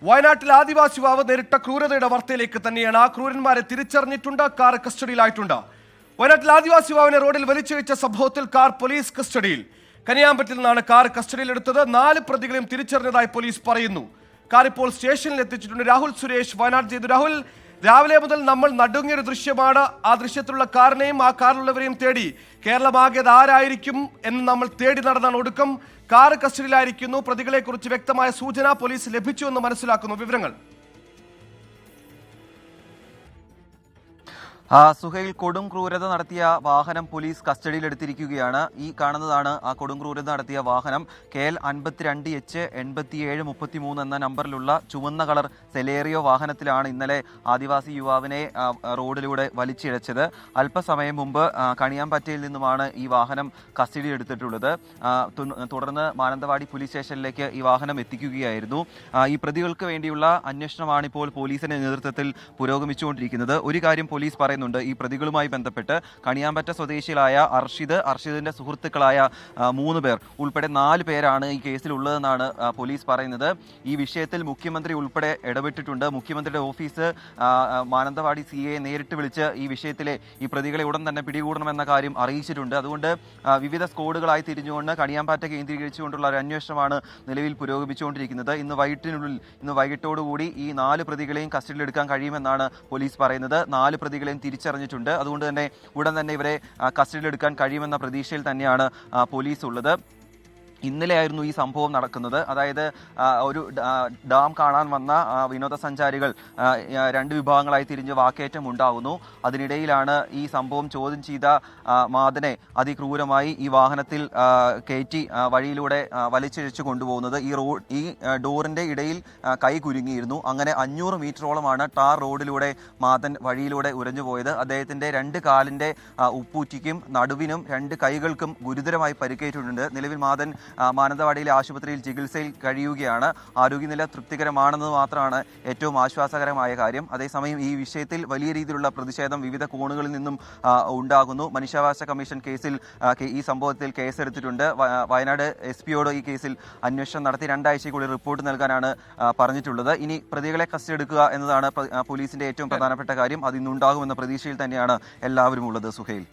വയനാട്ടിൽ ആദിവാസി യുവാവ് നേരിട്ട ക്രൂരതയുടെ വാർത്തയിലേക്ക് തന്നെയാണ്. ആ ക്രൂരന്മാരെ തിരിച്ചറിഞ്ഞിട്ടുണ്ട്, കാർ കസ്റ്റഡിയിലായിട്ടുണ്ട്. വയനാട്ടിൽ ആദിവാസി യുവാവിനെ റോഡിൽ വലിച്ചിഴച്ച സംഭവത്തിൽ കാർ പോലീസ് കസ്റ്റഡിയിൽ. കനിയാമ്പറ്റിൽ നിന്നാണ് കാർ കസ്റ്റഡിയിലെടുത്തത്. 4 പ്രതികളെയും തിരിച്ചറിഞ്ഞതായി പോലീസ് പറയുന്നു. കാർ ഇപ്പോൾ സ്റ്റേഷനിൽ എത്തിച്ചിട്ടുണ്ട്. രാഹുൽ സുരേഷ് വയനാട് ചെയ്തു. രാഹുൽ, രാവിലെ മുതൽ നമ്മൾ നടുങ്ങിയൊരു ദൃശ്യമാണ്. ആ ദൃശ്യത്തിലുള്ള കാറിനെയും ആ കാറിലുള്ളവരെയും തേടി കേരളമാകെ ആരായിരിക്കും എന്ന് നമ്മൾ തേടി നടന്നാണ്. ഒടുക്കം കാർ കസ്റ്റഡിയിലായിരിക്കുന്നു. പ്രതികളെക്കുറിച്ച് വ്യക്തമായ സൂചന പോലീസ് ലഭിച്ചുവെന്ന് മനസ്സിലാക്കുന്നു. വിവരങ്ങൾ സുഹൈൽ, കൊടും ക്രൂരത നടത്തിയ വാഹനം പോലീസ് കസ്റ്റഡിയിലെടുത്തിരിക്കുകയാണ്. ഈ കാണുന്നതാണ് ആ കൊടും ക്രൂരത നടത്തിയ വാഹനം. KL 52H8733 എന്ന നമ്പറിലുള്ള ചുവന്ന കളർ സെലേറിയോ വാഹനത്തിലാണ് ഇന്നലെ ആദിവാസി യുവാവിനെ റോഡിലൂടെ വലിച്ചിഴച്ചത്. അല്പസമയം മുമ്പ് കണിയാമ്പറ്റയിൽ നിന്നുമാണ് ഈ വാഹനം കസ്റ്റഡിയിലെടുത്തിട്ടുള്ളത്. തുടർന്ന് മാനന്തവാടി പോലീസ് സ്റ്റേഷനിലേക്ക് ഈ വാഹനം എത്തിക്കുകയായിരുന്നു. ഈ പ്രതികൾക്ക് വേണ്ടിയുള്ള അന്വേഷണമാണ് ഇപ്പോൾ പോലീസിന്റെ നേതൃത്വത്തിൽ പുരോഗമിച്ചുകൊണ്ടിരിക്കുന്നത്. ഒരു കാര്യം പോലീസ് പറയുന്നുണ്ട്, ഈ പ്രതികളുമായി ബന്ധപ്പെട്ട് കണിയാമ്പറ്റ സ്വദേശികളായ അർഷിദിന്റെ സുഹൃത്തുക്കളായ 3 പേർ ഉൾപ്പെടെ 4 പേരാണ് ഈ കേസിലുള്ളതെന്നാണ് പോലീസ് പറയുന്നത്. ഈ വിഷയത്തിൽ മുഖ്യമന്ത്രി ഉൾപ്പെടെ ഇടപെട്ടിട്ടുണ്ട്. മുഖ്യമന്ത്രിയുടെ ഓഫീസ് മാനന്തവാടി CA നേരിട്ട് വിളിച്ച് ഈ വിഷയത്തിലെ ഈ പ്രതികളെ ഉടൻ തന്നെ പിടികൂടണമെന്ന കാര്യം അറിയിച്ചിട്ടുണ്ട്. അതുകൊണ്ട് വിവിധ സ്ക്വാഡുകളായി തിരിഞ്ഞുകൊണ്ട് കണിയാമ്പാറ്റ കേന്ദ്രീകരിച്ചുകൊണ്ടുള്ള ഒരു അന്വേഷണമാണ് നിലവിൽ പുരോഗമിച്ചുകൊണ്ടിരിക്കുന്നത്. ഇന്ന് വൈകിട്ടോടുകൂടി ഈ 4 പ്രതികളെയും കസ്റ്റഡിയിലെടുക്കാൻ കഴിയുമെന്നാണ് പോലീസ് പറയുന്നത്. 4 പ്രതികളെയും തിരിച്ചറിഞ്ഞിട്ടുണ്ട്. അതുകൊണ്ട് തന്നെ ഉടൻ തന്നെ ഇവരെ കസ്റ്റഡിയിലെടുക്കാൻ കഴിയുമെന്ന പ്രതീക്ഷയിൽ തന്നെയാണ് പോലീസ് ഉള്ളത്. ഇന്നലെയായിരുന്നു ഈ സംഭവം നടക്കുന്നത്. അതായത് ഒരു ഡാം കാണാൻ വന്ന വിനോദസഞ്ചാരികൾ 2 വിഭാഗങ്ങളായി തിരിഞ്ഞ് വാക്കേറ്റം ഉണ്ടാകുന്നു. അതിനിടയിലാണ് ഈ സംഭവം ചോദ്യം ചെയ്ത മാദനെ അതിക്രൂരമായി ഈ വാഹനത്തിൽ കയറ്റി വഴിയിലൂടെ വലിച്ചിഴച്ചു കൊണ്ടുപോകുന്നത്. ഈ ഡോറിന്റെ ഇടയിൽ കൈ കുരുങ്ങിയിരുന്നു. അങ്ങനെ 500 മീറ്ററോളമാണ് ടാർ റോഡിലൂടെ മാദൻ വഴിയിലൂടെ ഉരഞ്ഞു പോയത്. അദ്ദേഹത്തിന്റെ 2 കാലിന്റെ ഉപ്പൂറ്റിക്കും നടുവിനും 2 കൈകൾക്കും ഗുരുതരമായി പരിക്കേറ്റിട്ടുണ്ട്. നിലവിൽ മാദൻ മാനന്തവാടിയിലെ ആശുപത്രിയിൽ ചികിത്സയിൽ കഴിയുകയാണ്. ആരോഗ്യനില തൃപ്തികരമാണെന്നത് മാത്രമാണ് ഏറ്റവും ആശ്വാസകരമായ കാര്യം. അതേസമയം ഈ വിഷയത്തിൽ വലിയ രീതിയിലുള്ള പ്രതിഷേധം വിവിധ കോണുകളിൽ നിന്നും ഉണ്ടാകുന്നു. മനുഷ്യാവകാശ കമ്മീഷൻ ഈ സംഭവത്തിൽ കേസെടുത്തിട്ടുണ്ട്. വയനാട് SP-യോട് ഈ കേസിൽ അന്വേഷണം നടത്തി 2 ആഴ്ചയ്ക്കുള്ളിൽ റിപ്പോർട്ട് നൽകാനാണ് പറഞ്ഞിട്ടുള്ളത്. ഇനി പ്രതികളെ കസ്റ്റഡിയെടുക്കുക എന്നതാണ് പോലീസിന്റെ ഏറ്റവും പ്രധാനപ്പെട്ട കാര്യം. അത് ഇന്നുണ്ടാകുമെന്ന പ്രതീക്ഷയിൽ തന്നെയാണ് എല്ലാവരും ഉള്ളത്. സുഹൈൽ.